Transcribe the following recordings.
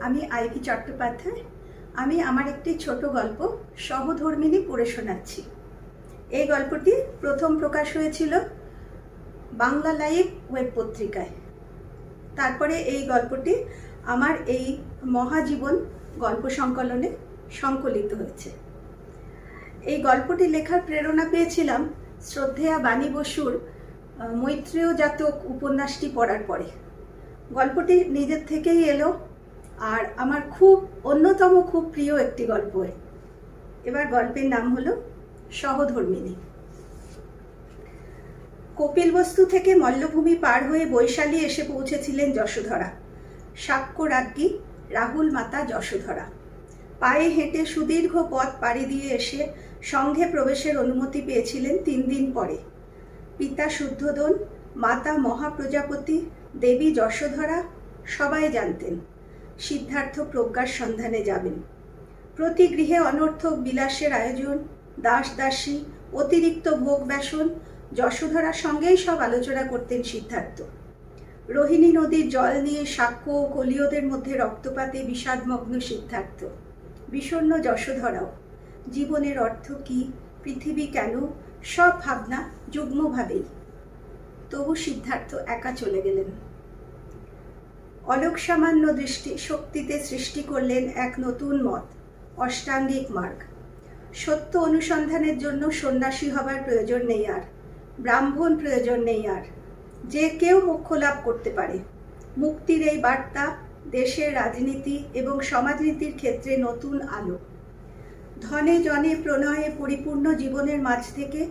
আমি আইভি চট্টোপাধ্যায়। আমি আমার একটি ছোট গল্প সহধর্মিণী পড়ে শোনাচ্ছি। এই গল্পটি প্রথম প্রকাশ হয়েছিল বাংলা লাইভ ওয়েব পত্রিকায়। তারপরে এই গল্পটি আমার এই মহাজীবন গল্প সংকলনে সংকলিত হয়েছে। এই গল্পটি লেখার প্রেরণা পেয়েছিলাম শ্রদ্ধেয়া বাণী বসুর মৈত্রেয় জাতক উপন্যাসটি পড়ার পরে। গল্পটি নিজের থেকেই এলো আর আমার অন্যতম খুব প্রিয় একটি গল্প। এবার গল্পের নাম হলো সহধর্মিণী। কপিলবস্তু থেকে মল্লভূমি পার হয়ে বৈশালী এসে পৌঁছেছিলেন যশোধরা। শাক্যরাজ্ঞী রাহুল মাতা যশোধরা পায়ে হেঁটে সুদীর্ঘ পথ পাড়ি দিয়ে এসে সংঘে প্রবেশের অনুমতি পেয়েছিলেন 3 দিন পরে। পিতা শুদ্ধোদন, মাতা মহাপ্রজাপতি, দেবী যশোধরা সবাই জানতেন সিদ্ধার্থ প্রজ্ঞার সন্ধানে যাবেন। প্রতি গৃহে অনর্থক বিলাসের আয়োজন, দাস দাসী, অতিরিক্ত ভোগ ব্যাসন, যশোধরার সঙ্গেই সব আলোচনা করতেন সিদ্ধার্থ। রোহিণী নদীর জল নিয়ে শাক্য ও কলিয়দের মধ্যে রক্তপাতে বিষাদমগ্ন সিদ্ধার্থ, বিষণ্ণ যশোধরাও। জীবনের অর্থ কি, পৃথিবী কেন, সব ভাবনা যুগ্মভাবেই। তবু সিদ্ধার্থ একা চলে গেলেন। অলোক সামান্য দৃষ্টি শক্তিতে সৃষ্টি করলেন এক নতুন মত, অষ্টাঙ্গিক মার্গ। সত্য অনুসন্ধানের জন্য সন্ন্যাসী হবার প্রয়োজন নেই আর, ব্রাহ্মণ প্রয়োজন নেই আর, যে কেউ মোক্ষ লাভ করতে পারে। মুক্তির এই বার্তা দেশের রাজনীতি এবং সমাজনীতির ক্ষেত্রে নতুন আলো। ধনে জনে প্রণয়ে পরিপূর্ণ জীবনের মাঝ থেকে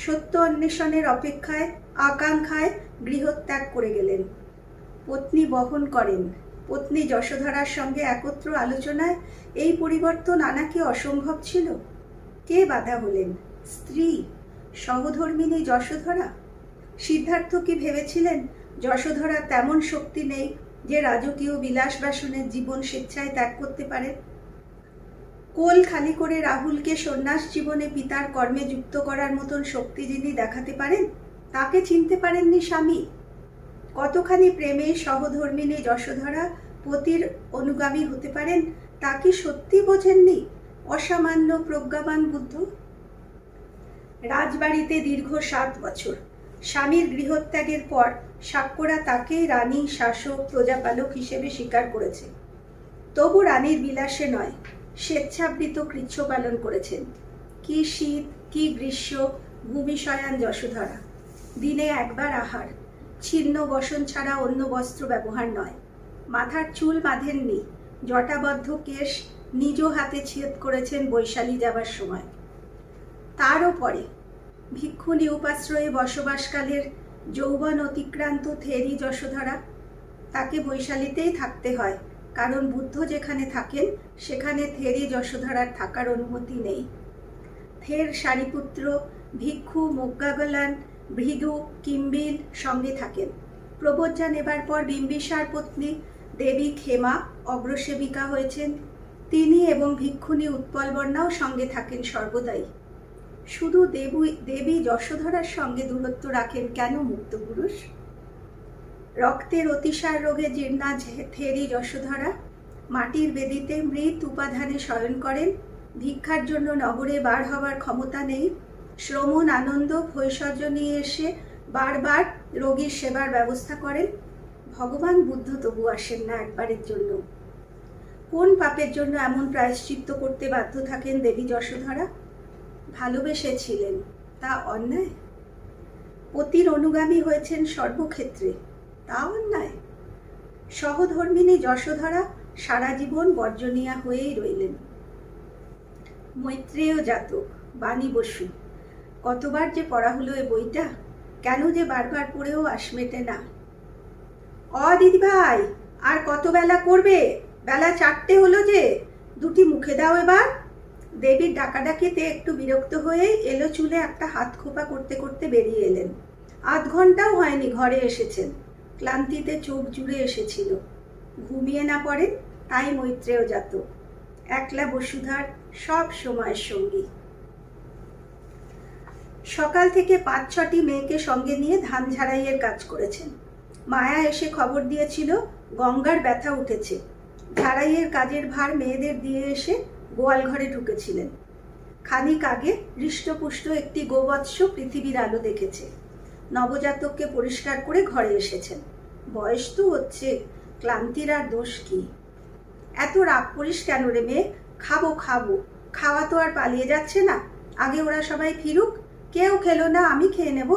সত্য অন্বেষণের অপেক্ষায় আকাঙ্ক্ষায় গৃহত্যাগ করে গেলেন। পত্নী বহন করেন। পত্নী যশোধরার সঙ্গে একত্র আলোচনায় এই পরিবর্তন আনা কি অসম্ভব ছিল? কে বাধা হলেন? স্ত্রী, সহধর্মিণী যশোধরা। সিদ্ধার্থ কি ভেবেছিলেন যশোধরা তেমন শক্তি নেই যে রাজকীয় বিলাস বাসনের জীবন স্বেচ্ছায় ত্যাগ করতে পারে? কোল খালি করে রাহুলকে সন্ন্যাস জীবনে পিতার কর্মে যুক্ত করার মতন শক্তি যিনি দেখাতে পারেন, তাকে চিনতে পারেননি স্বামী? কতখানি প্রেমে সহধর্মিণী যশোধরা পতির অনুগামী হতে পারেন, তা কি সত্যি বোঝেননি অসামান্য প্রজ্ঞাবান বুদ্ধ? রাজবাড়িতে দীর্ঘ 7 বছর স্বামীর গৃহত্যাগের পর শাক্যরা তাকে রানী, শাসক, প্রজাপালক হিসেবে স্বীকার করেছে। তবু রানীর বিলাসে নয়, স্বেচ্ছাবৃত কৃচ্ছ পালন করেছেন। কি শীত, কি গ্রীষ্ম, ভূমিশয়ান যশোধরা। দিনে একবার আহার, ছিন্ন বসন ছাড়া অন্য বস্ত্র ব্যবহার নয়। মাথার চুল বাঁধেননি, জটাবদ্ধ কেশ নিজ হাতে ছেদ করেছেন বৈশালী যাবার সময়। তারও পরে ভিক্ষুণী উপাশ্রয়ে বসবাসকালের যৌবন অতিক্রান্ত থেরি যশোধরা। তাকে বৈশালীতেই থাকতে হয়, কারণ বুদ্ধ যেখানে থাকেন সেখানে থেরি যশোধরার থাকার অনুমতি নেই। থের সারিপুত্র, ভিক্ষু, মোগ্গাগলান, ভৃগু, কিম্বিল সঙ্গে থাকেন। প্রবজ্জা নেবার পর বিম্বিসার পত্নী দেবী ক্ষেমা অগ্রসেবিকা হয়েছেন। তিনি এবং ভিক্ষুণী উৎপলবর্ণাও সঙ্গে থাকেন সর্বদাই। শুধু দেবী যশোধরার সঙ্গে দূরত্ব রাখেন কেন মুক্ত পুরুষ? রক্তের অতিসার রোগে জীর্ণা থেরি যশোধরা মাটির বেদিতে মৃত উপাধানে শয়ন করেন। ভিক্ষার জন্য নগরে বার হবার ক্ষমতা নেই। শ্রমণ আনন্দ ভৈষর্য নিয়ে এসে বারবার রোগীর সেবার ব্যবস্থা করেন। ভগবান বুদ্ধ তবু আসেন না একবারের জন্য। কোন পাপের জন্য এমন প্রায়শ্চিত্ত করতে বাধ্য থাকেন দেবী যশোধরা? ভালোবেসেছিলেন, তা অন্যায়? পতির অনুগামী হয়েছেন সর্বক্ষেত্রে, তা অন্যায়? সহধর্মিণী যশোধরা সারা জীবন বর্জনীয়া হয়েই রইলেন। মৈত্রেয় জাতক বাণী বসু, কতবার যে পড়া হলো এ বইটা, কেন যে বারবার পড়েও আশ মেটে না। দিদিভাই, আর কত বেলা করবে? বেলা 4টে হলো যে, 2টি মুখে দাও এবার। দেবীর ডাকাডাকিতে একটু বিরক্ত হয়ে এলো চুলে একটা হাত খোপা করতে করতে বেরিয়ে এলেন। 8 ঘন্টাও হয়নি ঘরে এসেছেন। ক্লান্তিতে চোখ জুড়ে এসেছিল। ঘুমিয়ে না পড়েন তাই মৈত্রেয় জাতক, একলা বসুধার সব সময়ের সঙ্গী। সকাল থেকে 5-6টি মেয়েকে সঙ্গে নিয়ে ধান ঝাড়াইয়ের কাজ করেছেন। মায়া এসে খবর দিয়েছিল গঙ্গার ব্যথা উঠেছে। ঝাড়াইয়ের কাজের ভার মেয়েদের দিয়ে এসে গোয়াল ঘরে ঢুকেছিলেন। খানিক আগে হৃষ্টপুষ্ট একটি গোবৎস পৃথিবীর আলো দেখেছে। নবজাতককে পরিষ্কার করে ঘরে এসেছেন। বয়স তো হচ্ছে, ক্লান্তির আর দোষ কি? এত রাগ করিস কেন রে মেয়ে? খাবো খাবো, খাওয়া তো আর পালিয়ে যাচ্ছে না। আগে ওরা সবাই ফিরুক, কেউ খেলো না, আমি খেয়ে নেব।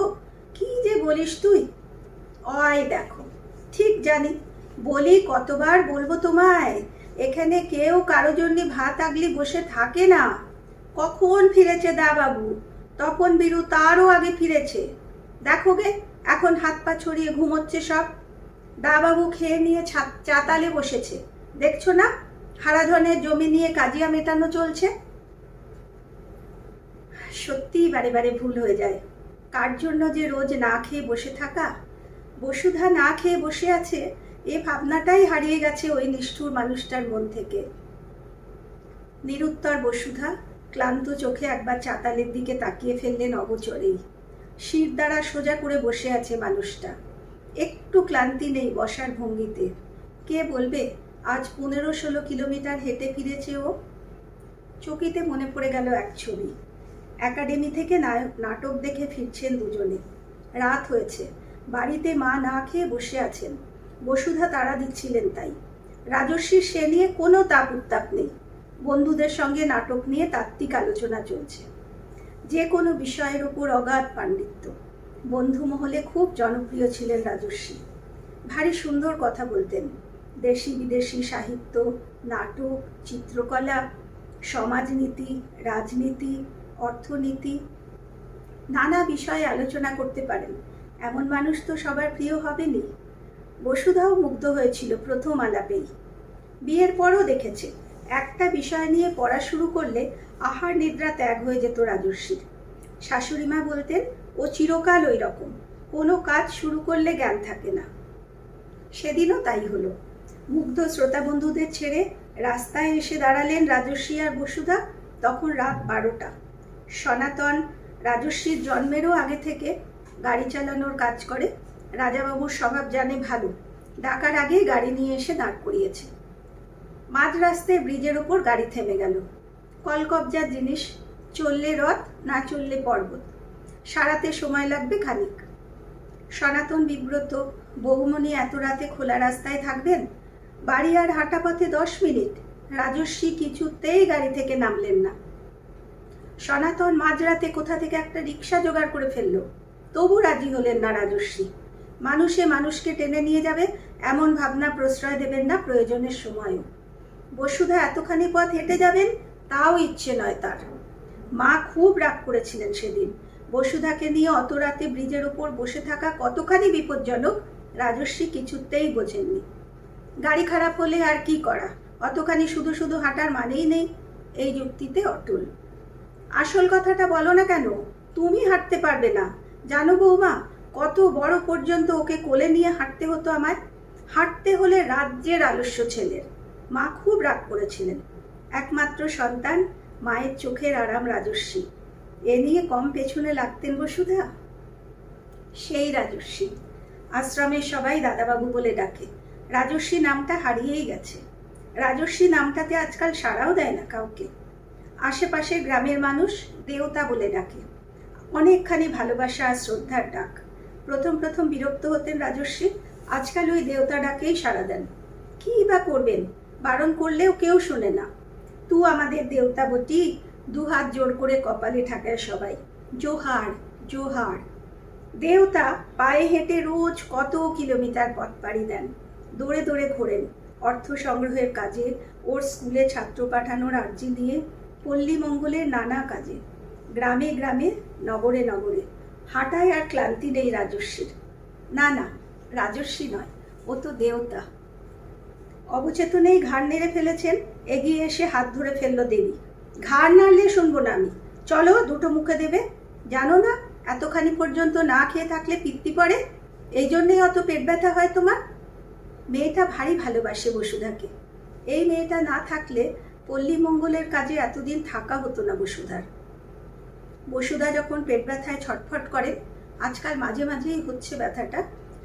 কি যে বলিস তুই? অয় দেখো, ঠিক জানি, বলি কতবার বলবো তোমায়, এখানে কেউ কারো জন্য ভাত আগলি বসে থাকে না। কখন ফিরেছে দা বাবু? তপন বীরু তারও আগে ফিরেছে। দেখো গে, এখন হাত পা ছড়িয়ে ঘুমোচ্ছে সব। দা বাবু খেয়ে নিয়ে চাতালে বসেছে, দেখছো না? হারাধনের জমি নিয়ে কাজিয়া মেটানো চলছে। সত্যিই বারে বারে ভুল হয়ে যায়। কার জন্য যে রোজ না খেয়ে বসে থাকা। বসুধা না খেয়ে বসে আছে, এ ভাবনাটাই হারিয়ে গেছে ওই নিষ্ঠুর মানুষটার মন থেকে। নিরুত্তর বসুধা ক্লান্ত চোখে একবার চাতালের দিকে তাকিয়ে ফেললেন অগোচরেই। শির দ্বারা সোজা করে বসে আছে মানুষটা, একটু ক্লান্তি নেই বসার ভঙ্গিতে। কে বলবে আজ 15-16 কিলোমিটার হেঁটে ফিরেছে ও? চকিতে মনে পড়ে গেল এক ছবি। একাডেমি থেকে নাটক দেখে ফিরছেন দুজনে। রাত হয়েছে, বাড়িতে মা না খেয়ে বসে আছেন। বসুধা তাড়া দিচ্ছিলেন তাই। রাজস্বীর সে নিয়ে কোনো তাপ উত্তাপ নেই। বন্ধুদের সঙ্গে নাটক নিয়ে তাত্ত্বিক আলোচনা চলছে। যে কোনো বিষয়ের উপর অগাধ পাণ্ডিত্য। বন্ধু মহলে খুব জনপ্রিয় ছিলেন রাজস্বী। ভারী সুন্দর কথা বলতেন। দেশি বিদেশি সাহিত্য, নাটক, চিত্রকলা, সমাজনীতি, রাজনীতি, অর্থনীতি, নানা বিষয়ে আলোচনা করতে পারেন। এমন মানুষ তো সবার প্রিয় হবেনই। বসুধাও মুগ্ধ হয়েছিল প্রথম আলাপেই। বিয়ের পরও দেখেছে, একটা বিষয় নিয়ে পড়া শুরু করলে আহার নিদ্রা ত্যাগ হয়ে যেত রাজস্বীর। শাশুড়িমা বলতেন ও চিরকাল ওই রকম, কোনো কাজ শুরু করলে জ্ঞান থাকে না। সেদিনও তাই হলো। মুগ্ধ শ্রোতা বন্ধুদের ছেড়ে রাস্তায় এসে দাঁড়ালেন রাজস্বী আর বসুধা। তখন রাত 12টা। সনাতন রাজস্বীর জন্মেরও আগে থেকে গাড়ি চালানোর কাজ করে। রাজাবাবুর স্বভাব জানে ভালো, ডাকার আগেই গাড়ি নিয়ে এসে দাঁড় করিয়েছে। মাঝ রাস্তায় ব্রিজের ওপর গাড়ি থেমে গেল। কলকবজার জিনিস, চললে রথ, না চললে পর্বত। সারাতে সময় লাগবে খানিক। সনাতন বিব্রত, বৌমণি এত রাতে খোলা রাস্তায় থাকবেন? বাড়ি আর হাঁটা পথে 10 মিনিট। রাজস্বী কিছুতেই গাড়ি থেকে নামলেন না। সনাতন মাঝরাতে কোথা থেকে একটা রিক্সা জোগাড় করে ফেললো, তবু রাজি হলেন না রাজস্বী। মানুষে মানুষকে টেনে নিয়ে যাবে এমন ভাবনা প্রশ্রয় দেবেন না প্রয়োজনের সময়ও। বসুধা এতখানি পথ হেঁটে যাবেন তাও ইচ্ছে নয় তার। মা খুব রাগ করেছিলেন সেদিন। বসুধাকে নিয়ে অত রাতে ব্রিজের ওপর বসে থাকা কতখানি বিপজ্জনক রাজস্বী কিছুতেই বোঝেননি। গাড়ি খারাপ হলে আর কি করা, অতখানি শুধু শুধু হাঁটার মানেই নেই। এই যুক্তিতে অটল। আসল কথাটা বলো না কেন? তুমি হাঁটতে পারবে না? জানো বৌমা, কত বড় পর্যন্ত ওকে কোলে নিয়ে হাঁটতে হতো আমায়। হাঁটতে হলে রাজ্যের আলস্য ছেলের। মা খুব রাগ করেছিলেন। একমাত্র সন্তান, মায়ের চোখের আরাম রাজস্বী। এ নিয়ে কম পেছনে লাগতেন বসুধা? সেই রাজস্বী। আশ্রমের সবাই দাদাবাবু বলে ডাকে। রাজস্বী নামটা হারিয়েই গেছে। রাজস্বী নামটাতে আজকাল সাড়াও দেয় না কাউকে। আশেপাশের গ্রামের মানুষ দেবতা বলে ডাকে। অনেকখানি ভালোবাসা আর শ্রদ্ধার ডাক। প্রথম প্রথম বিরক্ত হতেন রাজস্বী, আজকাল ওই দেবতা ডাকেই সাড়া দেন। কি বা করবেন, বারণ করলেও কেউ শোনে না। তু আমাদের দেবতা বটি, 2 হাত জোর করে কপালে ঠাকায় সবাই, জোহার জোহার। দেবতা পায়ে হেঁটে রোজ কত কিলোমিটার পথ পাড়ি দেন, দৌড়ে দৌড়ে ঘোরেন অর্থ সংগ্রহের কাজে, ওর স্কুলে ছাত্র পাঠানোর আর্জি নিয়ে, পল্লী মঙ্গলের নানা কাজে, গ্রামে গ্রামে, নগরে নগরে। হাঁটায় আর ক্লান্তি নেই রাজস্বীর। না না, রাজস্বী নয়, ও তো দেবতা। অবচেতনেই ঘাড় নেড়ে ফেলেছেন। এগিয়ে এসে হাত ধরে ফেলল দেবী। ঘাড় নাড়লে শুনবো না আমি। চলো, দুটো মুখে দেবে। জানো না এতখানি পর্যন্ত না খেয়ে থাকলে পিত্তি পড়ে, এই জন্যেই অত পেট ব্যথা হয় তোমার। মেয়েটা ভারী ভালোবাসে বসুধাকে। এই মেয়েটা না থাকলে পল্লী মঙ্গলের কাজে এতদিন থাকা হতো না বসুধার। বসুধা যখন পেট ব্যথায় ছটফট করে, আজকাল মাঝে মাঝেই হচ্ছে ব্যথাটা,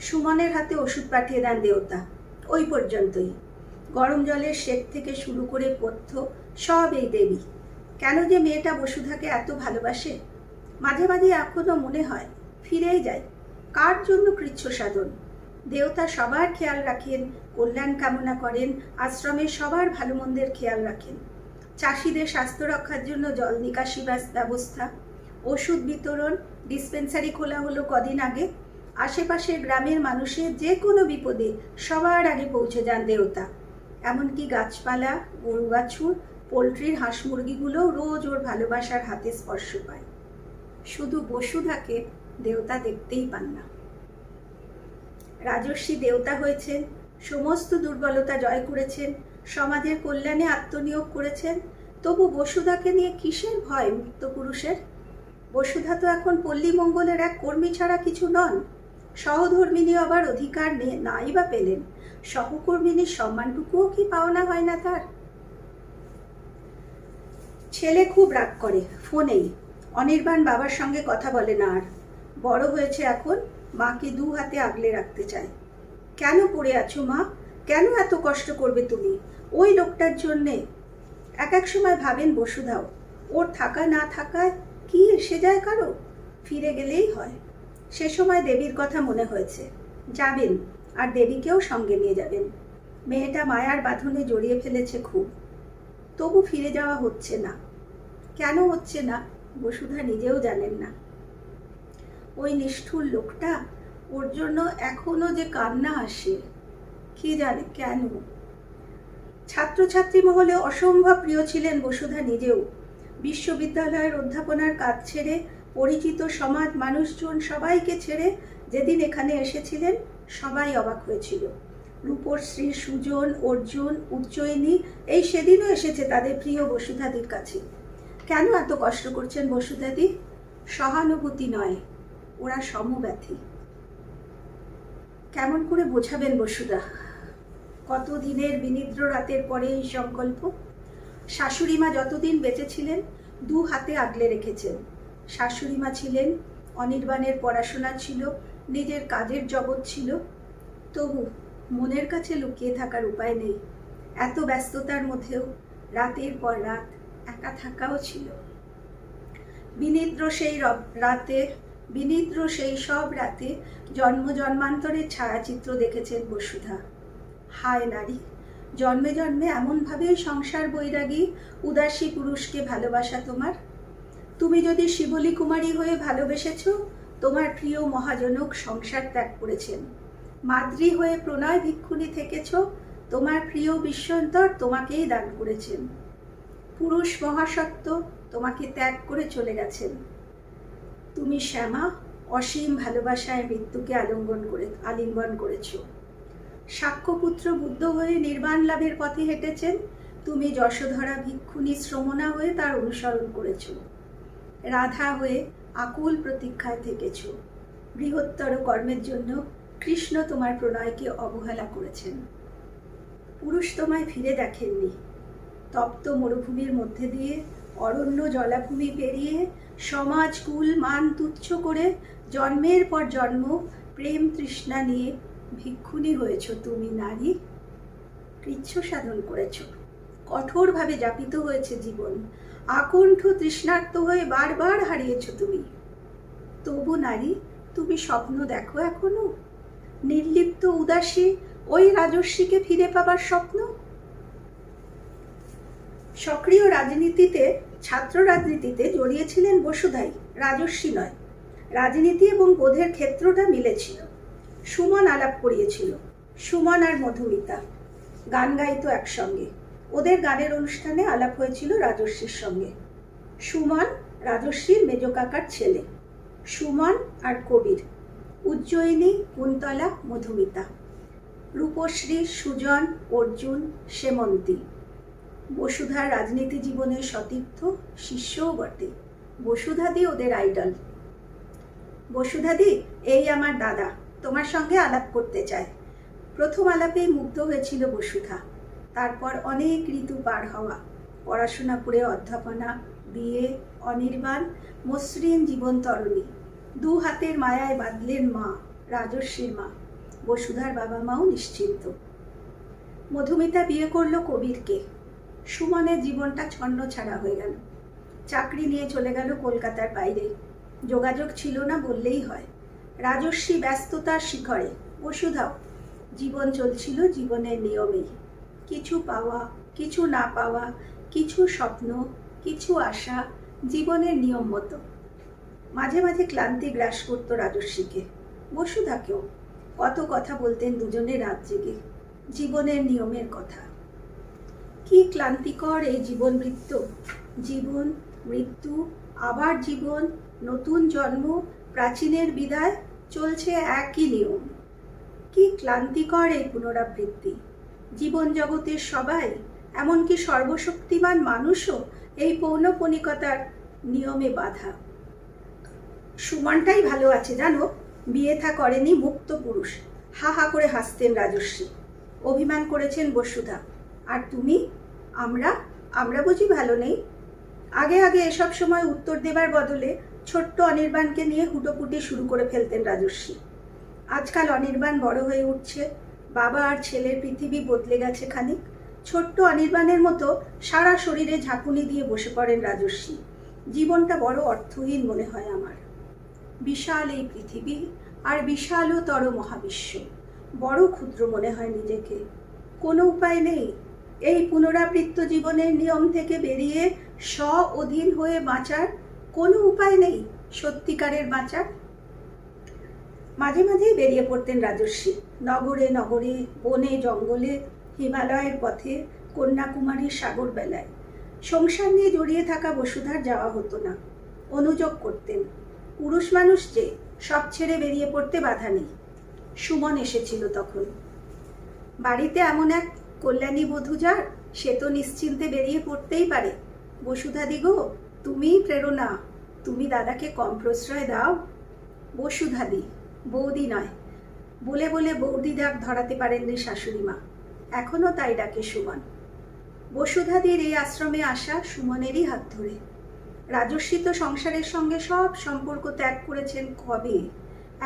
সুমনের হাতে ওষুধ পাঠিয়ে দেন দেবতা। ওই পর্যন্তই। গরম জলের সেক থেকে শুরু করে পথ্য সব এই দেবী। কেন যে মেয়েটা বসুধাকে এত ভালোবাসে, মাঝে মাঝে এখনো মনে হয় ফিরেই যায়। কার জন্য কৃচ্ছ সাধন? দেবতা সবার খেয়াল রাখেন, কল্যাণ কামনা করেন, আশ্রমের সবার ভালো মন্দের খেয়াল রাখেন। চাষিদের স্বাস্থ্য রক্ষার জন্য জল নিকাশি ব্যবস্থা, ওষুধ বিতরণ, ডিসপেন্সারি খোলা হলো কদিন আগে। আশেপাশের গ্রামের মানুষের যে কোনো বিপদে সবার আগে পৌঁছে যান দেবতা। এমনকি গাছপালা, গরু বাছুর, পোলট্রির হাঁস মুরগিগুলো রোজ ওর ভালোবাসার হাতে স্পর্শ পায়। শুধু বসুধাকে দেবতা দেখতেই পান না। রাজর্ষি দেবতা হয়েছেন, সমস্ত দুর্বলতা জয় করেছেন, সমাজের কল্যাণে আত্মনিয়োগ করেছেন, তবু বসুধাকে নিয়ে কিসের ভয় মৃত পুরুষের? বসুধা তো এখন পল্লী মঙ্গলের এক কর্মী ছাড়া কিছু নন। সহধর্মিনী আবার অধিকার নাই বা পেলেন, সহকর্মিনীর সম্মানটুকুও কি পাওনা হয় না তার? ছেলে খুব রাগ করে, ফোনেই। অনির্বাণ বাবার সঙ্গে কথা বলে না আর। বড় হয়েছে এখন, মাকে দু হাতে আগলে রাখতে চায়। কেন পড়ে আছো মা? কেন এত কষ্ট করবে তুমি ওই লোকটার জন্যে? এক এক সময় ভাবেন বসুধাও, ওর থাকা না থাকায় কি এসে যায় কারো? ফিরে গেলেই হয়। সে সময় দেবীর কথা মনে হয়েছে, যাবেন আর দেবীকেও সঙ্গে নিয়ে যাবেন। মেয়েটা মায়ার বাঁধনে জড়িয়ে ফেলেছে খুব, তবু ফিরে যাওয়া হচ্ছে না। কেন হচ্ছে না বসুধা নিজেও জানেন না। ওই নিষ্ঠুর লোকটা, ওর জন্য এখনো যে কান্না আসে, কি জানে কেন। ছাত্রছাত্রী মহলে অসম্ভব প্রিয় ছিলেন বসুধা নিজেও। বিশ্ববিদ্যালয়ের অধ্যাপনার কাজ ছেড়ে, পরিচিত সমাজ মানুষজন সবাইকে ছেড়ে যেদিন এখানে এসেছিলেন, সবাই অবাক হয়েছিল। রূপশ্রী, সুজন, অর্জুন, উজ্জয়িনী এই সেদিনও এসেছে তাদের প্রিয় বসুধাদির কাছে। কেন এত কষ্ট করছেন বসুধাদি? সহানুভূতি নয়, ওরা সমব্যথী। কেমন করে বোঝাবেন বসুধা? কত দিনের বিনিদ্র রাতের পরে এই সংকল্প। শাশুড়িমা যতদিন বেঁচে ছিলেন দু হাতে আগলে রেখেছেন। শাশুড়িমা ছিলেন, অনির্বাণের পড়াশোনা ছিল, নিজের কাজের জগৎ ছিল, তবু মনের কাছে লুকিয়ে থাকার উপায় নেই। এত ব্যস্ততার মধ্যেও রাতের পর রাত একা থাকাও ছিল। বিনিদ্র সেই সব রাতে জন্ম জন্মান্তরের ছায়াচিত্র দেখেছেন বসুধা। হায় নারী, জন্মে জন্মে এমনভাবেই সংসার বৈরাগী উদাসী পুরুষকে ভালোবাসা তোমার। তুমি যদি শিবলী কুমারী হয়ে ভালোবেসেছ, তোমার প্রিয় মহাজনক সংসার ত্যাগ করেছেন। মাদ্রী হয়ে প্রণয় ভিক্ষুণী থেকেছ, তোমার প্রিয় বিশ্বন্তর তোমাকেই দান করেছেন। পুরুষ মহাসত্ব তোমাকে ত্যাগ করে চলে গেছেন। তুমি শ্যামা অসীম ভালোবাসায় মৃত্যুকে আলিঙ্গন করেছ। সাক্ষ্যপুত্র বুদ্ধ হয়ে নির্বাণ লাভের পথে হেঁটেছেন, তুমি যশোধরা ভিক্ষুণী শ্রমণা হয়ে তার অনুসরণ করেছ। রাধা হয়ে আকুল প্রতীক্ষায় থেকেছ। বৃহত্তর কর্মের জন্য কৃষ্ণ তোমার প্রণয়কে অবহেলা করেছেন। পুরুষ তোমায় ফিরে দেখেননি। তপ্ত মরুভূমির মধ্যে দিয়ে, অরণ্য জলাভূমি পেরিয়ে, সমাজ কুল মান তুচ্ছ করে জন্মের পর জন্ম প্রেম তৃষ্ণা নিয়ে ভিক্ষুণী হয়েছ তুমি নারী। কৃচ্ছ সাধন করেছ, কঠোরভাবে যাপিত হয়েছে জীবন, আকণ্ঠ তৃষ্ণার্ত হয়ে বারবার হারিয়েছ তুমি। তবু নারী, তুমি স্বপ্ন দেখো এখনো? নির্লিপ্ত উদাসী ওই রাজর্ষিকে ফিরে পাবার স্বপ্ন। সক্রিয় রাজনীতিতে, ছাত্র রাজনীতিতে জড়িয়েছিলেন বসুধাই, রাজর্ষি নয়। রাজনীতি এবং বোধের ক্ষেত্রটা মিলেছিল। সুমন আলাপ করিয়েছিল, সুমন আর মধুমিতা গান গাইতো একসঙ্গে। ওদের গানের অনুষ্ঠানে আলাপ হয়েছিল রাজর্ষির সঙ্গে। সুমন রাজর্ষির মেজ কাকার ছেলে। সুমন আর কবির, উজ্জয়িনী, কুন্তলা, মধুমিতা, রূপশ্রী, সুজন, অর্জুন, সেমন্তী। বসুধার রাজনীতি জীবনের সতীর্থ, শিষ্যও বটে। বসুধাদি ওদের আইডল। বসুধাদি, এই আমার দাদা, তোমার সঙ্গে আলাপ করতে চায়। প্রথম আলাপেই মুগ্ধ হয়েছিল বসুধা। তারপর অনেক ঋতু পার হওয়া, পড়াশোনা করে অধ্যাপনা, বিয়ে, অনির্বাণ, মসৃণ জীবন তরণী। দু হাতের মায়ায় বাঁধলেন মা, রাজর্ষির মা। বসুধার বাবা মাও নিশ্চিন্ত। মধুমিতা বিয়ে করলো কবিরকে। সুমনের জীবনটা ছন্ন ছাড়া হয়ে গেল। চাকরি নিয়ে চলে গেল কলকাতার বাইরে। যোগাযোগ ছিল না বললেই হয়। রাজস্বী ব্যস্ততার শিখরে, বসুধাও। জীবন চলছিল জীবনের নিয়মেই। কিছু পাওয়া, কিছু না পাওয়া, কিছু স্বপ্ন, কিছু আশা, জীবনের নিয়ম মতো। মাঝে মাঝে ক্লান্তি গ্রাস করতো রাজস্বীকে, বসুধাকেও। কত কথা বলতেন দুজনে রাত জেগে, জীবনের নিয়মের কথা। কি ক্লান্তিকর এই জীবন বৃত্ত! জীবন, মৃত্যু, আবার জীবন, নতুন জন্ম, প্রাচীনের বিদায়, চলছে একই নিয়ম। কি ক্লান্তিকর এই পুনরাবৃত্তি! জীবন জগতের সবাই, এমনকি সর্বশক্তিমান মানুষও এই পৌনঃপুনিকতার নিয়মে বাঁধা। সুমনটাই ভালো আছে জানো, বিয়ে থা করেনি, মুক্ত পুরুষ। হা হা করে হাসতেন রাজস্বী। অভিমান করেছেন বসুধা। আর তুমি, আমরা বুঝি ভালো নেই? আগে আগে এসব সময় উত্তর দেবার বদলে ছোট্ট অনির্বাণকে নিয়ে হুটোপুটি শুরু করে ফেলতেন রাজস্বী। আজকাল অনির্বাণ বড় হয়ে উঠছে, বাবা আর ছেলের পৃথিবী বদলে গেছে খানিক। ছোট্ট অনির্বাণের মতো সারা শরীরে ঝাঁকুনি দিয়ে বসে পড়েন রাজস্বী। জীবনটা বড় অর্থহীন মনে হয় আমার। বিশাল এই পৃথিবী আর বিশালতর মহাবিশ্ব, বড় ক্ষুদ্র মনে হয় নিজেকে। কোনো উপায় নেই এই পুনরাবৃত্ত জীবনের নিয়ম থেকে বেরিয়ে স্ব অধীন হয়ে বাঁচার। কোনো উপায় নেই সত্যিকারের বাঁচার। মাঝে মাঝেই বেরিয়ে পড়তেন রাজস্বী, নগরে নগরে, বনে জঙ্গলে, হিমালয়ের পথে, কন্যাকুমারীর সাগর বেলায়। সংসার নিয়ে জড়িয়ে থাকা বসুধার যাওয়া হতো না। অনুযোগ করতেন, পুরুষ মানুষ যে, সব ছেড়ে বেরিয়ে পড়তে বাধা নেই। সুমন এসেছিল তখন। বাড়িতে এমন এক কল্যাণী বধূ যার, সে তো নিশ্চিন্তে বেরিয়ে পড়তেই পারে। বসুধাদি গো, তুমিই প্রেরণা, তুমি দাদাকে কম প্রশ্রয় দাও। বসুধাদি, বৌদি নয়। বলে বলে বৌদি ডাক ধরাতে পারেননি শাশুড়ি মা, এখনো তাই ডাকে সুমন। বসুধাদির এই আশ্রমে আসা সুমনেরই হাত ধরে। রাজস্বী তো সংসারের সঙ্গে সব সম্পর্ক ত্যাগ করেছেন কবে,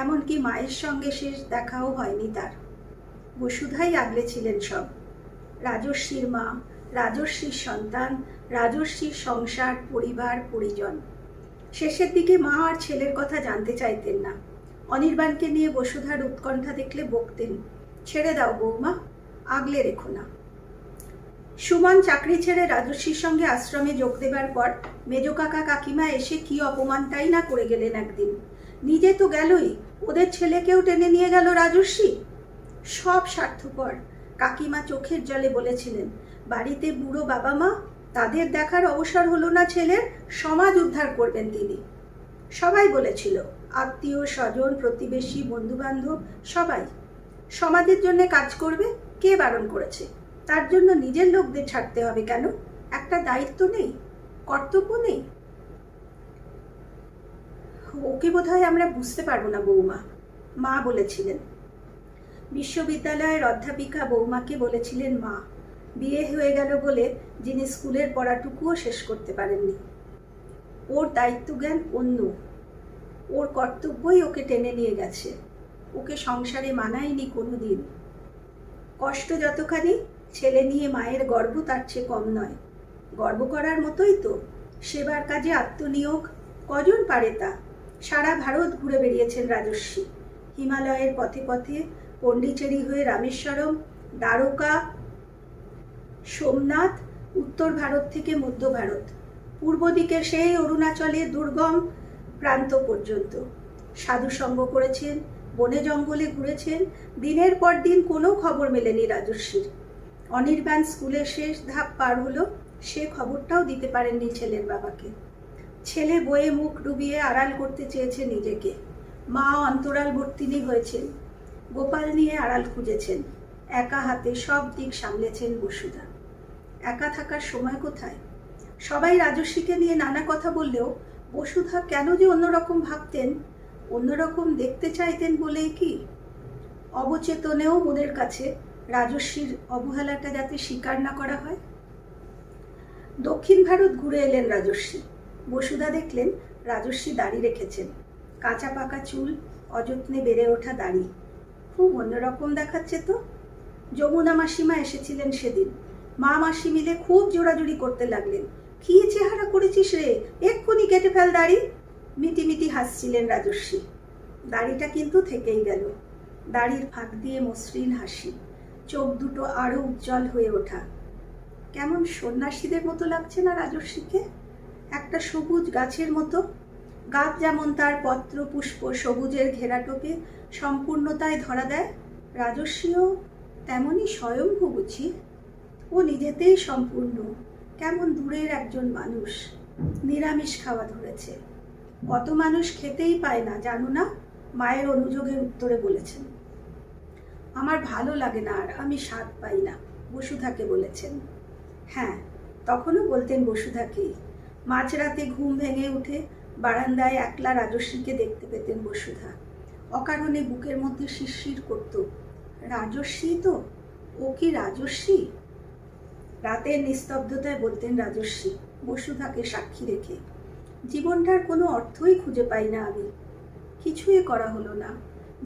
এমনকি মায়ের সঙ্গে শেষ দেখাও হয়নি তার। বসুধাই আগলে ছিলেন সব। রাজস্বীর মা, রাজস্বীর সন্তান, রাজস্বীর সংসার, পরিবার, পরিজন। শেষের দিকে মা আর ছেলের কথা জানতে চাইতেন না। অনির্বাণকে নিয়ে বসুধার উৎকণ্ঠা দেখলে বকতেন, ছেড়ে দাও বৌমা, আগলে রেখো না। সুমন চাকরি ছেড়ে রাজস্বীর সঙ্গে আশ্রমে যোগ দেবার পর মেজ কাকা কাকিমা এসে কি অপমানটাই না করে গেলেন একদিন। নিজে তো গেলই, ওদের ছেলেকেও টেনে নিয়ে গেল রাজস্বী। সব স্বার্থপর। কাকিমা চোখের জলে বলেছিলেন, বাড়িতে বুড়ো বাবা মা, তাদের দেখার অবসর হলো না ছেলের, সমাজ উদ্ধার করবেন তিনি। সবাই বলেছিল, আত্মীয় স্বজন, প্রতিবেশী, বন্ধুবান্ধব, সবাই। সমাজের জন্য কাজ করবে, কে বারণ করেছে? তার জন্য নিজের লোকদের ছাড়তে হবে কেন? একটা দায়িত্ব নেই, কর্তব্য নেই? ওকে বোধহয় আমরা বুঝতে পারবো না বৌমা, মা বলেছিলেন। বিশ্ববিদ্যালয়ের অধ্যাপিকা বৌমাকে বলেছিলেন মা। বিয়ে হয়ে গেল বলে যিনি স্কুলের পড়াটুকুও শেষ করতে পারেননি। ওর দায়িত্বজ্ঞান অন্য, ওর কর্তব্যই ওকে টেনে নিয়ে গেছে। ওকে সংসারে মানায়নি কোনো দিন। কষ্ট যতখানি, ছেলে নিয়ে মায়ের গর্ব তার চেয়ে কম নয়। গর্ব করার মতোই তো। সেবার কাজে আত্মনিয়োগ, কজন পারে তা? সারা ভারত ঘুরে বেরিয়েছেন রাজস্বী। হিমালয়ের পথে পথে, পণ্ডিচেরি হয়ে রামেশ্বরম, দ্বারকা, সোমনাথ, উত্তর ভারত থেকে মধ্য ভারত, পূর্ব দিকে সেই অরুণাচলের দুর্গম প্রান্ত পর্যন্ত। সাধু সঙ্গ করেছেন, বনে জঙ্গলে ঘুরেছেন। দিনের পর দিন কোনো খবর মেলেনি রাজস্বীর। অনির্বাণ স্কুলের শেষ ধাপ পার হলো, সে খবরটাও দিতে পারেননি ছেলের বাবাকে। ছেলে বইয়ে মুখ ডুবিয়ে আড়াল করতে চেয়েছে নিজেকে। মা অন্তরালবর্তিনী হয়েছেন, গোপাল নিয়ে আড়াল খুঁজেছেন। একা হাতে সব দিক সামলেছেন বসুধা। একা থাকার সময় কোথায়? সবাই রাজস্বীকে নিয়ে নানা কথা বললেও বসুধা কেন যে অন্যরকম ভাবতেন, অন্যরকম দেখতে চাইতেন বলেই কি? অবচেতনেও মনের কাছে রাজস্বীর অবহেলাটা যাতে স্বীকার না করা হয়। দক্ষিণ ভারত ঘুরে এলেন রাজস্বী। বসুধা দেখলেন রাজস্বী দাড়ি রেখেছেন, কাঁচা পাকা চুল, অযত্নে বেড়ে ওঠা দাড়ি। খুব অন্যরকম দেখাচ্ছে তো। যমুনা মাসিমা এসেছিলেন সেদিন। মা মাসি মিলে খুব জোরাজুরি করতে লাগলেন। কি চেহারা করেছিস রে, এক্ষুনি কেটে ফেল দাড়ি। মিটি হাসছিলেন রাজস্বী। দাড়িটা কিন্তু থেকেই গেল। দাড়ির ফাঁক দিয়ে মসৃণ হাসি, চোখ দুটো আরো উজ্জ্বল হয়ে ওঠা। কেমন সন্ন্যাসীদের মতো লাগছে না রাজস্বীকে? একটা সবুজ গাছের মতো। গাছ যেমন তার পত্র পুষ্প সবুজের ঘেরাটোপে সম্পূর্ণতায় ধরা দেয়, রাজস্বীও তেমনই স্বয়ংভূ বুঝি। ও নিজেতেই সম্পূর্ণ, কেমন দূরের একজন মানুষ। নিরামিষ খাওয়া ধরেছে। কত মানুষ খেতেই পায় না জানো না, মায়ের অনুযোগের উত্তরে বলেছেন। আমার ভালো লাগে না আর, আমি স্বাদ পাই না, বসুধাকে বলেছেন। হ্যাঁ, তখনও বলতেন বসুধাকেই। মাঝরাতে ঘুম ভেঙে উঠে বারান্দায় একলা রাজস্বীকে দেখতে পেতেন বসুধা। অকারণে বুকের মধ্যে শিরশির করত। রাজস্বী তো, ও কি রাজস্বী? রাতের নিস্তব্ধতায় বলতেন রাজস্বী, বসুধাকে সাক্ষী রেখে। জীবনটার কোনো অর্থই খুঁজে পাই না আমি। কিছুই করা হলো না,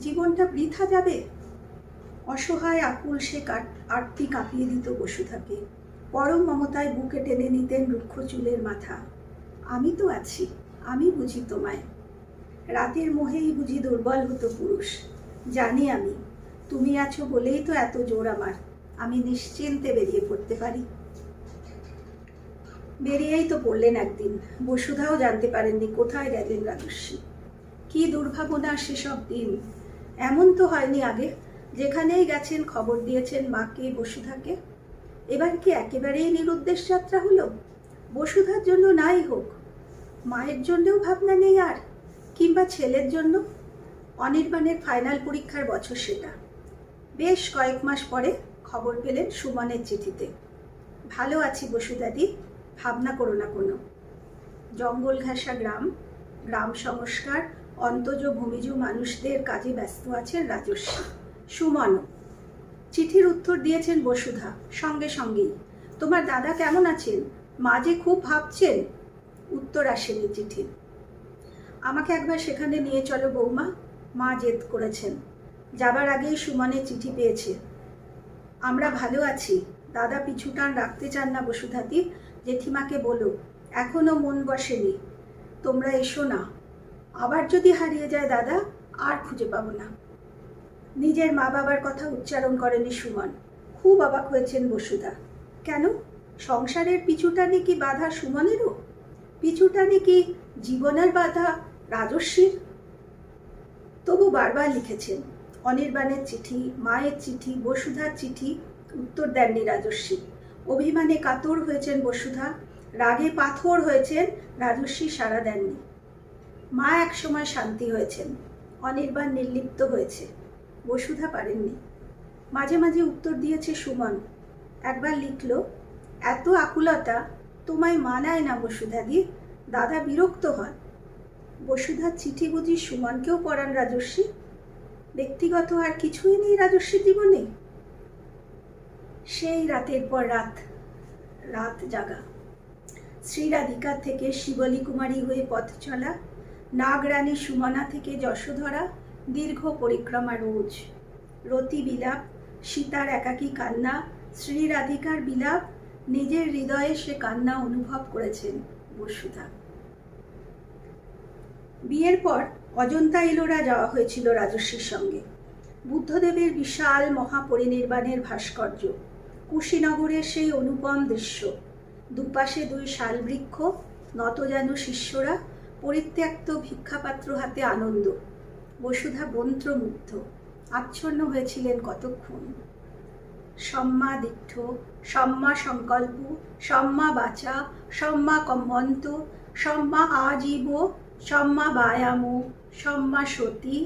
জীবনটা বৃথা যাবে। অসহায় আকুল সে আরতি কাঁপিয়ে দিত বসুধাকে। পরম মমতায় বুকে টেনে নিতেন রুক্ষ চুলের মাথা। আমি তো আছি, আমি বুঝি তোমায়। রাতের মোহেই বুঝি দুর্বল হতো পুরুষ। জানি আমি, তুমি আছো বলেই তো এত জোর আমার। আমি নিশ্চিন্তে বেরিয়ে পড়তে পারি। বেরিয়েই তো পড়লেন একদিন। বসুধাও জানতে পারেননি কোথায় গেলেন রাজস্বী। কি দুর্ভাবনা সেসব দিন। এমন তো হয়নি আগে, যেখানেই গেছেন খবর দিয়েছেন মাকে বসুধাকে। এবার কি একেবারেই নিরুদ্দেশ যাত্রা হলো? বসুধার জন্য নাই হোক, মায়ের জন্যও ভাবনা নেই আর, কিংবা ছেলের জন্য। অনির্বাণের ফাইনাল পরীক্ষার বছর সেটা। বেশ কয়েক মাস পরে খবর পেলেন সুমনের চিঠিতে। ভালো আছি বসুদাদি, ভাবনা করো না কোনো। জঙ্গল ঘেঁষা গ্রাম, গ্রাম সংস্কার, অন্তজ ভূমিজ মানুষদের কাজে ব্যস্ত আছেন রাজস্বী। সুমনও। চিঠির উত্তর দিয়েছেন বসুধা সঙ্গে সঙ্গেই। তোমার দাদা কেমন আছেন? মা যে খুব ভাবছেন। উত্তর আসেনি চিঠির। আমাকে একবার সেখানে নিয়ে চলো বৌমা, মা জেদ করেছেন। যাবার আগেই সুমনের চিঠি পেয়েছে। আমরা ভালো আছি, দাদা পিছু টান রাখতে চান না বসুধাদি। জেঠিমাকে বলো এখনো মন বসেনি, তোমরা এসো না। আবার যদি হারিয়ে যায় দাদা, আর খুঁজে পাবো না। নিজের মা বাবার কথা উচ্চারণ করেনি সুমন। খুব অবাক হয়েছেন বসুধা। কেন, সংসারের পিছুটানি কি বাধা সুমনেরও? পিছুটানি কি জীবনের বাধা রাজস্বীর? তবু বারবার লিখেছেন। অনির্বাণের চিঠি, মায়ের চিঠি, বসুধার চিঠি, উত্তর দেননি রাজস্বী। অভিমানে কাতর হয়েছেন বসুধা, রাগে পাথর হয়েছেন রাজস্বী, সাড়া দেননি। মা এক সময় শান্তি হয়েছেন, অনির্বাণ নির্লিপ্ত হয়েছে, বসুধা পারেননি। মাঝে মাঝে উত্তর দিয়েছে সুমন। একবার লিখল, এত আকুলতা তোমায় মানায় না বসুধাদি, দাদা বিরক্ত হন। বসুধার চিঠি বুঝি সুমনকেও পড়ান রাজস্বী? ব্যক্তিগত আর কিছুই নেই রাজস্বীর জীবনে? সেই রাতের পর রাত, রাত জাগা। শ্রীরাধিকার থেকে শিবলী কুমারী হয়ে পথ চলা, নাগরানী সুমনা থেকে যশোধরা, দীর্ঘ পরিক্রমা রোজ। রতি বিলাপ, সীতার একাকী কান্না, শ্রীরাধিকার বিলাপ, নিজের হৃদয়ে সে কান্না অনুভব করেছেন বসুধা। বিয়ের পর অজন্তা এলোরা যাওয়া হয়েছিল রাজস্বীর সঙ্গে। বুদ্ধদেবের বিশাল মহাপরিনির্বাণের ভাস্কর্য, কুশীনগরের সেই অনুপম দৃশ্য, দুপাশে দুই শালবৃক্ষ, নত যেন শিষ্যরা, পরিত্যক্ত ভিক্ষাপাত্র হাতে আনন্দ। বসুধা মন্ত্রমুগ্ধ, আচ্ছন্ন হয়েছিলেন কতক্ষণ। সম্মা দীর্ঘ, সম্মা সংকল্প, সম্মা বাচা, সম্মা কম্মন্ত, সম্মা আজীব, সম্মা বায়াম, সম্মা সতী,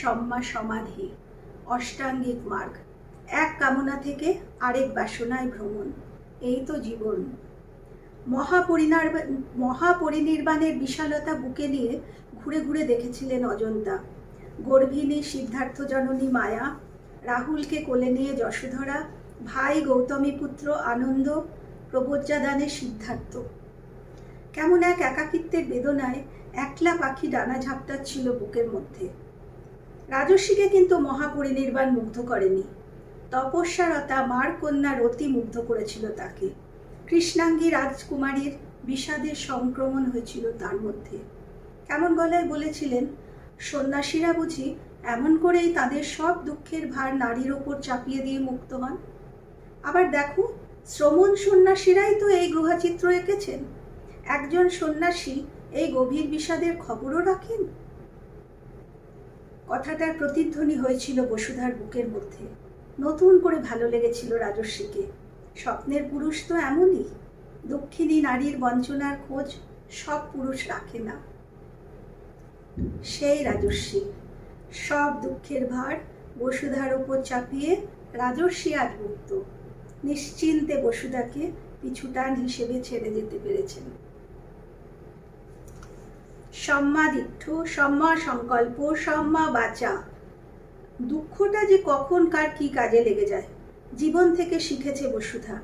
সম্মা সমাধি। অষ্টাঙ্গিক মার্গ। এক কামনা থেকে আরেক বাসনায় ভ্রমণ, এই তো জীবন। মহাপরিনির্বাণের বিশালতা বুকে নিয়ে ঘুরে ঘুরে দেখেছিলেন অজন্তা। গর্ভিণী সিদ্ধার্থ জননী মায়া, রাহুলকে কোলে নিয়ে যশোধরা, ভাই গৌতমীপুত্র আনন্দ, প্রবোজ্জাদানে সিদ্ধার্থ। কেমন এক একাকিত্বের বেদনায় একলা পাখি ডানা ঝাপটাচ্ছিল বুকের মধ্যে। রাজস্বীকে কিন্তু মহাপরিনির্বাণ মুগ্ধ করেনি। তপস্যারতা মার কন্যা রতি মুগ্ধ করেছিল তাকে। কৃষ্ণাঙ্গী রাজকুমারীর বিষাদের সংক্রমণ হয়েছিল তার মধ্যে। কেমন গলায় বলেছিলেন, সন্ন্যাসীরা বুঝি এমন করেই তাদের সব দুঃখের ভার নারীর ওপর চাপিয়ে দিয়ে মুক্ত হন। আবার দেখো, শ্রমণ সন্ন্যাসীরাই তো এই গ্রহাচিত্র এঁকেছেন। একজন সন্ন্যাসী এই গভীর বিষাদের খবরও রাখেন। কথাটার প্রতিধ্বনি হয়েছিল বসুধার বুকের মধ্যে। নতুন করে ভালো লেগেছিল রাজস্বীকে। স্বপ্নের পুরুষ তো এমনই। দক্ষিণী নারীর বঞ্চনার খোঁজ সব পুরুষ রাখে না। সেই রাজস্বী সব দুঃখের ভার বসুধার ওপর চাপিয়ে রাজস্বী আজ মুক্ত। নিশ্চিন্তে বসুধাকে পিছুটান হিসেবে ছেড়ে যেতে পেরেছেন। সম্মাদিঠ্য, সম্মা সংকল্প, সম্মা বাচা। দুঃখটা যে কখন কার কি কাজে লেগে যায় জীবন থেকে শিখেছে বসুধা।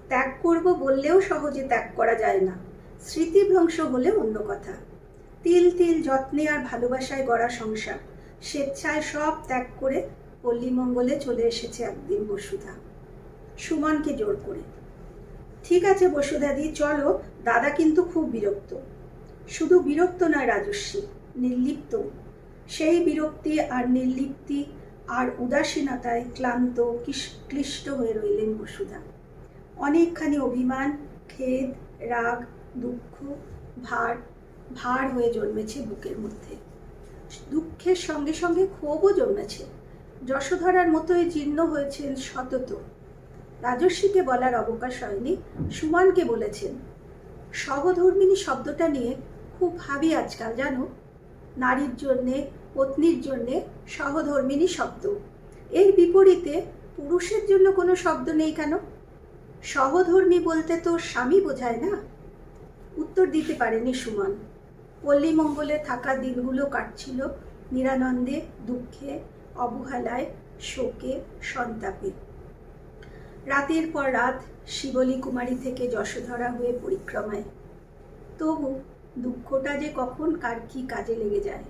ত্যাগ করব বললেও সহজে ত্যাগ করা যায় না। স্মৃতিভ্রংশ হলে অন্য কথা। তিল তিল যত্নে আর ভালোবাসায় গড়া সংসার স্বেচ্ছায় সব ত্যাগ করে পল্লীমঙ্গলে চলে এসেছে একদিন বসুধা, সুমনকে জোর করে। ঠিক আছে বসুধাদি, চলো, দাদা কিন্তু খুব বিরক্ত। শুধু বিরক্ত নয় রাজস্বী, নির্লিপ্ত। সেই বিরক্তি আর নির্লিপ্তি আর উদাসীনতায় ক্লান্ত ক্লিষ্ট হয়ে রইলেন বসুধা। অনেকখানি অভিমান, খেদ, রাগ, দুঃখ, ভার হয়ে জন্মেছে বুকের মধ্যে। দুঃখের সঙ্গে সঙ্গে ক্ষোভও জন্মেছে। যশোধরার মতোই জীর্ণ হয়েছেন সতত। রাজস্বীকে বলার অবকাশ হয়নি, সুমনকে বলেছেন। সহধর্মিণী শব্দটা নিয়ে খুব ভাবি আজকাল, জানো। নারীর জন্যে, পত্নীর জন্যে সহধর্মিণী শব্দ। এর বিপরীতে পুরুষের জন্য কোনো শব্দ নেই কেন? সহধর্মী বলতে তো স্বামী বোঝায় না? উত্তর দিতে পারেনি সুমন। পল্লীমঙ্গলে থাকা দিনগুলো কাটছিল নিরানন্দে, দুঃখে, অবহেলায়, শোকে, সন্তাপে। রাতের পর রাত শিবলী কুমারী থেকে যশোধরা হয়ে পরিক্রমায়। তবু দুঃখটা যে কখন কার কি কাজে লেগে যায়।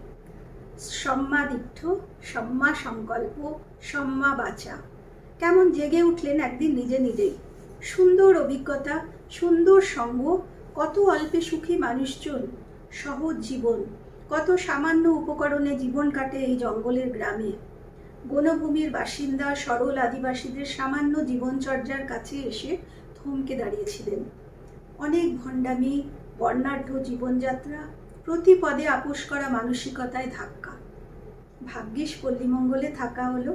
সম্মাদিঠ্য, সম্মা সংকল্প, সম্মা বাচা। কেমন জেগে উঠলেন একদিন নিজে নিজেই। সুন্দর অভিজ্ঞতা, সুন্দর সঙ্গ, কত অল্পে সুখী মানুষজন, সহজ জীবন, কত সামান্য উপকরণে জীবন কাটে এই জঙ্গলের গ্রামে। বনভূমির বাসিন্দা সরল আদিবাসীদের সামান্য জীবনচর্যার কাছে এসে থমকে দাঁড়িয়েছিলেন। অনেক ভণ্ডামি, বর্ণাঢ্য জীবনযাত্রা, প্রতি পদে আপোষ করা মানসিকতায় ধাক্কা। ভাগ্যিস পল্লীমঙ্গলে থাকা হলো,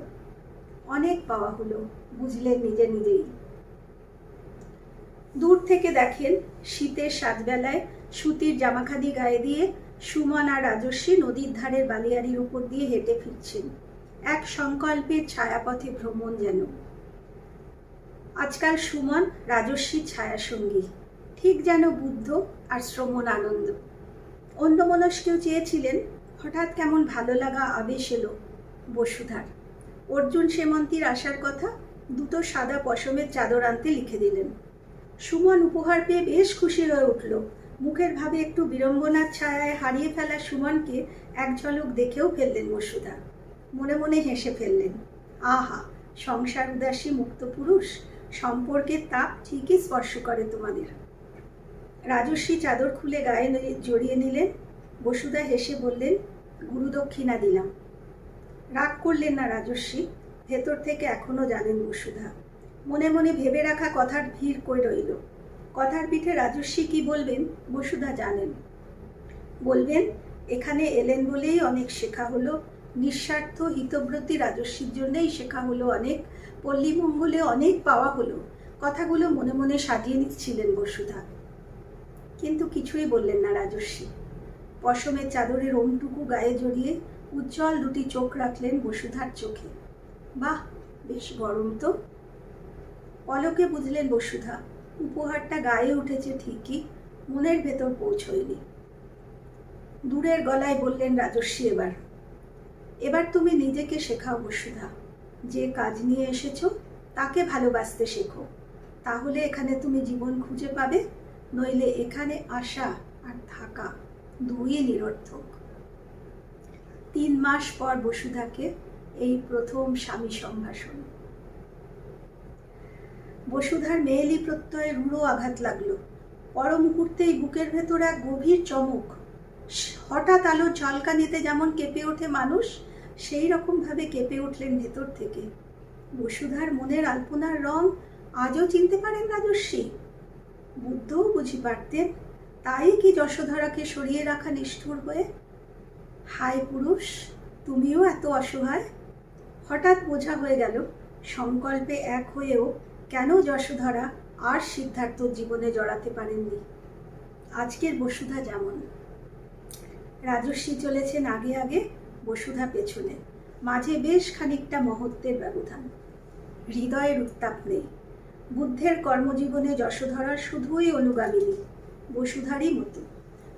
অনেক পাওয়া হলো, বুঝলেন নিজে নিজেই। দূর থেকে দেখেন শীতের সাতবেলায় সুতির জামাখানি গায়ে দিয়ে সুমন আর রাজস্বী নদীর ধারের বালিয়াড়ির উপর দিয়ে হেঁটে ফিরছেন। এক সংকল্পের ছায়াপথে ভ্রমণ যেন। আজকাল সুমন রাজস্বীর ছায়াসঙ্গী, ঠিক যেন বুদ্ধ আর শ্রমণ আনন্দ। অন্যমনস্কেও চেয়েছিলেন, হঠাৎ কেমন ভালো লাগা আবেশ এলো বসুধার। অর্জুন সেমন্তীর আসার কথা, দুটো সাদা পশমের চাদর আনতে লিখে দিলেন। সুমন উপহার পেয়ে বেশ খুশি হয়ে উঠল। মুখের ভাবে একটু বিড়ম্বনার ছায়ায় হারিয়ে ফেলা সুমনকে এক ঝলক দেখেও ফেললেন বসুধা। মনে মনে হেসে ফেললেন, আহা, সংসার উদাসী মুক্ত পুরুষ, সম্পর্কের তাপ ঠিকই স্পর্শ করে তোমাদের। রাজস্বী চাদর খুলে গায়ে জড়িয়ে নিলেন। বসুধা হেসে বললেন, গুরুদক্ষিণা দিলাম। রাগ করলেন না রাজস্বী, ভেতর থেকে এখনো জানেন বসুধা। মনে মনে ভেবে রাখা কথার ভিড় করে রইল। কথার পিঠে রাজস্বী কি বলবেন বসুধা জানেন। বলবেন, এখানে এলেন বলেই অনেক শেখা হলো, নিঃস্বার্থ হিতব্রতী রাজস্বীর জন্যই শেখা হলো অনেক, পল্লীমঙ্গলে অনেক পাওয়া হলো। কথাগুলো মনে মনে সাজিয়ে নিচ্ছিলেন বসুধা। কিন্তু কিছুই বললেন না রাজস্বী। পশমের চাদরের ওমটুকু গায়ে জড়িয়ে উজ্জ্বল দুটি চোখ রাখলেন বসুধার চোখে। বাহ, বেশ গরম তো। পলকে বুঝলেন বসুধা, উপহারটা গায়ে উঠেছে ঠিকই, মনের ভেতর পৌঁছয়নি। দূরের গলায় বললেন রাজস্বী, এবার তুমি নিজেকে শেখাও বসুধা। যে কাজ নিয়ে এসেছো তাকে ভালোবাসতে শেখো, তাহলে এখানে তুমি জীবন খুঁজে পাবে, নইলে এখানে আসা আর থাকা দুই নিরর্থক। 3 মাস পর বসুধাকে এই প্রথম স্বামী সম্ভাষণ। বসুধার মেয়েলি প্রত্যয়ে রূঢ় আঘাত লাগলো। পর মুহূর্তেই বুকের ভেতর এক গভীর চমক। হঠাৎ আলোর ঝলকানিতে যেমন কেঁপে ওঠে মানুষ, সেই রকমভাবে কেঁপে উঠলেন ভেতর থেকে। বসুধার মনের আলপনার রং আজও চিনতে পারেন রাজস্বী? বুদ্ধও বুঝি পারতেন, তাই কি যশোধরাকে সরিয়ে রাখা নিষ্ঠুর হয়ে? হায় পুরুষ, তুমিও এত অসহায়? হঠাৎ বোঝা হয়ে গেল সংকল্পে এক হয়েও কেন যশোধরা আর সিদ্ধার্থর জীবনে জড়াতে পারেননি। আজকের বসুধা যেমন। রাজস্বী চলেছেন আগে আগে, বসুধা পেছনে, মাঝে বেশ খানিকটা মহত্বের ব্যবধান। হৃদয়ের উত্তাপ নেই। বুদ্ধের কর্মজীবনে যশোধরার শুধুই অনুগামিনী, বসুধারই মতো।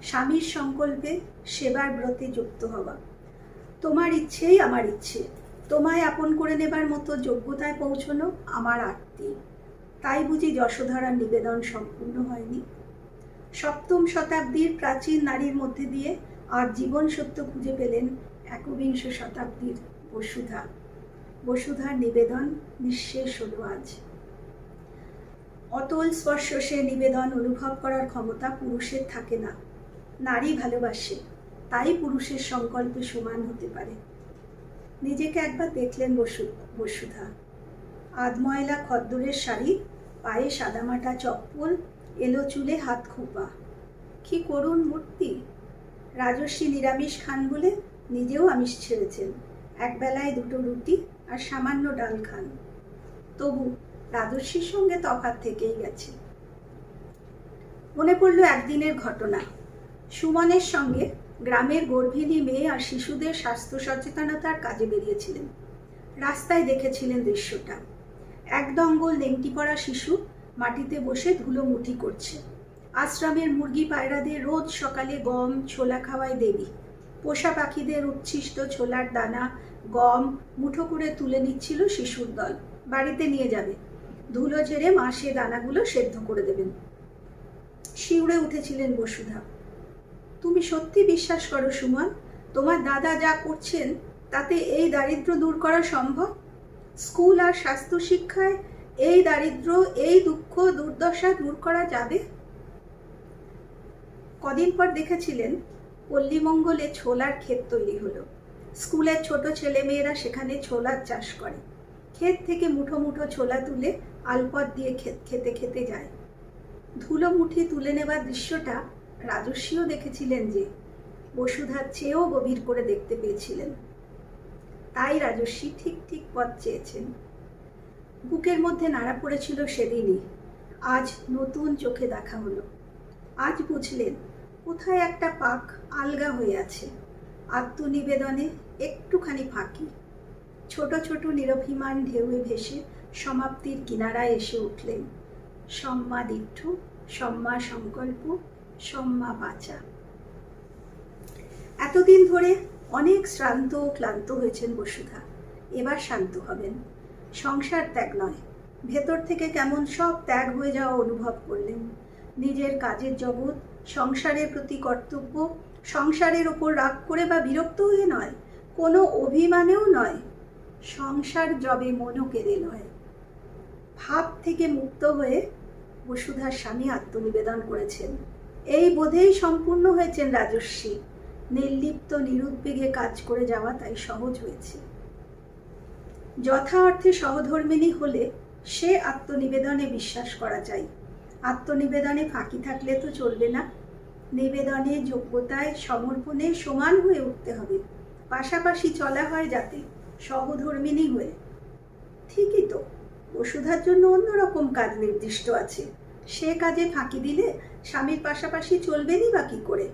স্বামীর সংকল্পে সেবার ব্রতে যুক্ত হওয়া। তোমার ইচ্ছেই আমার ইচ্ছে, তোমায় আপন করে নেবার মতো যোগ্যতায় পৌঁছনো আমার আরতি। তাই বুঝি যশোধরার নিবেদন সম্পূর্ণ হয়নি? সপ্তম শতাব্দীর প্রাচীন নারীর মধ্যে দিয়ে আজ জীবন সত্য খুঁজে পেলেন একবিংশ শতাব্দীর বসুধা। বসুধার নিবেদন নিঃশেষ হলো আজ। অতল স্পর্শ সে নিবেদন অনুভব করার ক্ষমতা পুরুষের থাকে না। নারী ভালোবাসে, তাই পুরুষের সংকল্পে সমান হতে পারে। নিজেকে একবার দেখলেন বসুধা। আধময়লা খদ্দরের শাড়ি, পায়ে সাদামাটা চপ্পল, এলো চুলে হাত খোপা। কি করুণ মূর্তি! রাজস্বী নিরামিষ খান বলে নিজেও আমিষ ছেড়েছেন। একবেলায় 2টো রুটি আর সামান্য ডাল খান। তবু রাজস্বীর সঙ্গে তফাৎ থেকেই গেছে। মনে পড়ল একদিনের ঘটনা। সুমনের সঙ্গে গ্রামের গর্ভিণী মেয়ে আর শিশুদের স্বাস্থ্য সচেতনতার কাজে বেরিয়েছিলেন। রাস্তায় দেখেছিলেন দৃশ্যটা। এক দঙ্গল নেংটি পড়া শিশু মাটিতে বসে ধুলো মুঠি করছে। আশ্রমের মুরগি পায়রাদের রোজ সকালে গম ছোলা খাওয়ায় দেবী। পোষা পাখিদের উচ্ছিষ্ট ছোলার দানা গম মুঠো করে তুলে নিচ্ছিল শিশুর দল। বাড়িতে নিয়ে যাবে, ধুলো ঝেড়ে মা সে দানাগুলো সেদ্ধ করে দেবেন। শিউরে উঠেছিলেন বসুধা। তুমি সত্যি বিশ্বাস করো সুমন, তোমার দাদা যা করছেন তাতে এই দারিদ্র্য দূর করা সম্ভব? স্কুল আর স্বাস্থ্য শিক্ষায় এই দারিদ্র্য, এই দুঃখ দুর্দশা দূর করা যাবে? কদিন পর দেখেছিলেন পল্লীমঙ্গলে ছোলার ক্ষেত তৈরি হলো। স্কুলের ছোট ছেলেমেয়েরা সেখানে ছোলার চাষ করে। ক্ষেত থেকে মুঠো মুঠো ছোলা তুলে আলপথ দিয়ে খেতে খেতে যায়। ধুলো মুঠি তুলে নেবার দৃশ্যটা রাজস্বীও দেখেছিলেন, যে বসুধার চেয়েও গভীর করে দেখতে পেয়েছিলেন। তাই রাজস্বী ঠিক ঠিক পথ চেয়েছেন। বুকের মধ্যে নাড়া পড়েছিল সেদিনই, আজ নতুন চোখে দেখা হলো। আজ বুঝলেন কোথায় একটা পাক আলগা হয়ে আছে, আত্মনিবেদনে একটুখানি ফাঁকি। ছোট ছোট নিরভিমান ঢেউয়ে ভেসে সমাপ্তির কিনারায় এসে উঠলেন। সম্মা দীর্ঘ, সম্মা সংকল্প, সম্মা বাঁচা। এতদিন ধরে অনেক শ্রান্ত ও ক্লান্ত হয়েছেন বসুধা। এবার শান্ত হবেন। সংসার ত্যাগ নয়, ভেতর থেকে কেমন সব ত্যাগ হয়ে যাওয়া অনুভব করলেন। নিজের কাজের জগৎ, সংসারের প্রতি কর্তব্য, সংসারের ওপর রাগ করে বা বিরক্ত হয়ে নয়, কোনো অভিমানেও নয়, সংসার জবে মনও কেড়ে নয়। ভাব থেকে মুক্ত হয়ে বসুধার স্বামী আত্মনিবেদন করেছেন। এই বোধেই সম্পূর্ণ হয়েছেন রাজস্বী। নির্লিপ্ত নিরুদ্বেগে কাজ করে যাওয়া তাই সহজ হয়েছে। যথা অর্থে সহধর্মিণী হলে সে আত্মনিবেদনে বিশ্বাস করা চাই। আত্মনিবেদনে ফাঁকি থাকলে তো চলবে না। নিবেদনে, যোগ্যতায়, সমর্পণে সমান হয়ে উঠতে হবে। পাশাপাশি চলা হয় যাতে সহধর্মিণী হয়ে। ঠিকই তো, বসুধার জন্য অন্যরকম কাজ নির্দিষ্ট আছে। সে কাজে ফাঁকি দিলে স্বামীর পাশাপাশি চলবেনই বা কি করে?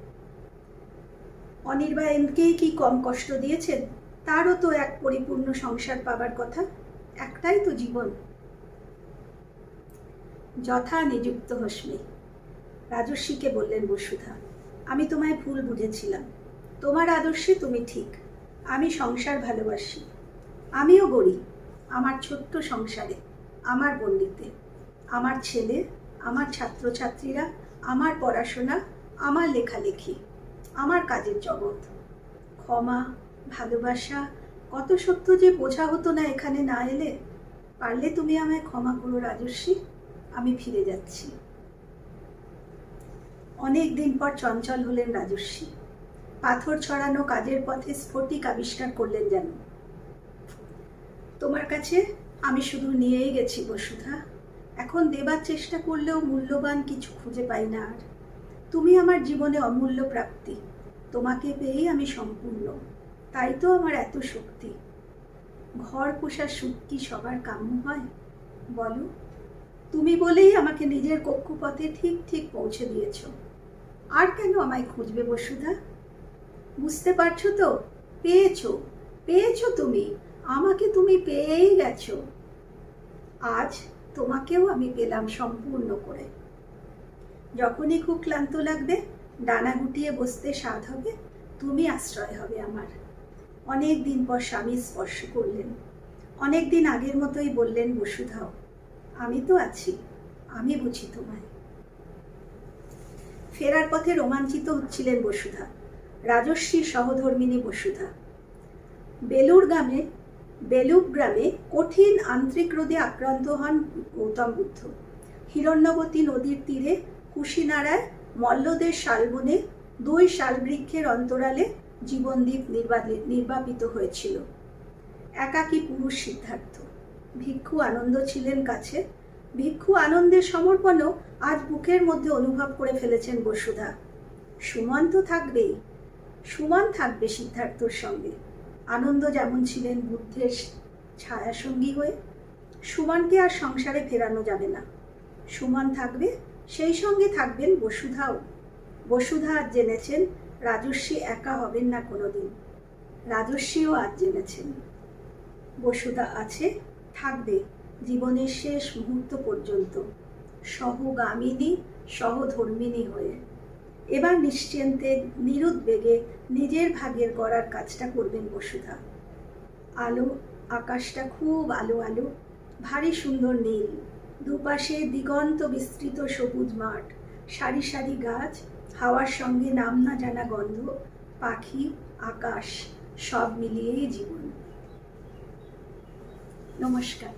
অনির্বাণকেই কি কম কষ্ট দিয়েছেন? তারও তো এক পরিপূর্ণ সংসার পাবার কথা। একটাই তো জীবন। যথা নিযুক্ত হস্মি। রাজস্বীকে বললেন বসুধা, আমি তোমায় ভুল বুঝেছিলাম। তোমার আদর্শে তুমি ঠিক। আমি সংসার ভালোবাসি। আমিও গড়ি আমার ছোট্ট সংসারে, আমার গণ্ডিতে। আমার ছেলে, আমার ছাত্রছাত্রীরা, আমার পড়াশোনা, আমার লেখালেখি, আমার কাজের জগৎ। ক্ষমা, ভালোবাসা কত সত্য যে বোঝা হতো না এখানে না এলে। পারলে তুমি আমায় ক্ষমা করো রাজস্বী। আমি ফিরে যাচ্ছি। অনেক দিন পর চঞ্চল হলেন রাজস্বী। পাথর ছড়ানো কাজের পথে স্ফটিক আবিষ্কার করলেন যেন। তোমার কাছে আমি শুধু নিয়েই গেছি বসুধা। এখন দেবার চেষ্টা করলেও মূল্যবান কিছু খুঁজে পাই না আর। তুমি আমার জীবনে অমূল্য প্রাপ্তি। তোমাকে পেয়েই আমি সম্পূর্ণ। তাই তো আমার এত শক্তি। ঘর পোষার সুখ কি সবার কাম্য হয় বলো? তুমি বলেই আমাকে নিজের কক্ষপথে ঠিক ঠিক পৌঁছে দিয়েছ। আর কেন আমায় খুঁজবে বসুধা? বুঝতে পারছো তো? পেয়েছো, পেয়েছো তুমি। আমাকে তুমি পেয়েই গেছো। আজ তোমাকেও আমি পেলাম সম্পূর্ণ করে। যখনই খুব ক্লান্ত লাগবে, ডানা গুটিয়ে বসতে স্বাদ হবে, তুমি আশ্রয় হবে আমার। অনেক দিন পর স্বামী স্পর্শ করলেন। অনেক দিন আগের মতোই বললেন, বসুধাও আমি তো আছি, আমি বুঝি তোমায়। ফেরার পথে রোমাঞ্চিত হচ্ছিলেন বসুধা, রাজস্বীর সহধর্মিণী বসুধা। বেলুগ্রামে কঠিন আন্ত্রিক রোগে আক্রান্ত হন গৌতম বুদ্ধ। হিরণ্যবতী নদীর তীরে কুশিনারায় মল্লদের শালবনে 2 শালবৃক্ষের অন্তরালে জীবনদীপ নির্বাপিত হয়েছিল। একাকী পুরুষ সিদ্ধার্থ। ভিক্ষু আনন্দ ছিলেন কাছে। ভিক্ষু আনন্দের সমর্পণও আজ বুকের মধ্যে অনুভব করে ফেলেছেন বসুধা। সুমন তো থাকবেই, সুমন থাকবে সিদ্ধার্থর সঙ্গে। আনন্দ যেমন ছিলেন বুদ্ধের ছায়াসঙ্গী হয়ে, সুমনকে আর সংসারে ফেরানো যাবে না। সুমন থাকবে, সেই সঙ্গে থাকবেন বসুধাও। বসুধা আজ জেনেছেন রাজস্বী একা হবেন না কোনোদিন। রাজস্বীও আজ জেনেছেন বসুধা আছে, থাকবে জীবনের শেষ মুহূর্ত পর্যন্ত, সহগামিনী সহধর্মিণী হয়ে। এবার নিশ্চিন্তে নিরুদ্বেগে নিজের ভাগের গড়ার কাজটা করবেন বসুধা। আলো, আকাশটা খুব আলো আলো, ভারী সুন্দর নীল। দুপাশে দিগন্ত বিস্তৃত সবুজ মাঠ, সারি সারি গাছ, হাওয়ার সঙ্গে নাম না জানা গন্ধ, পাখি, আকাশ, সব মিলিয়েই জীবন। নমস্কার।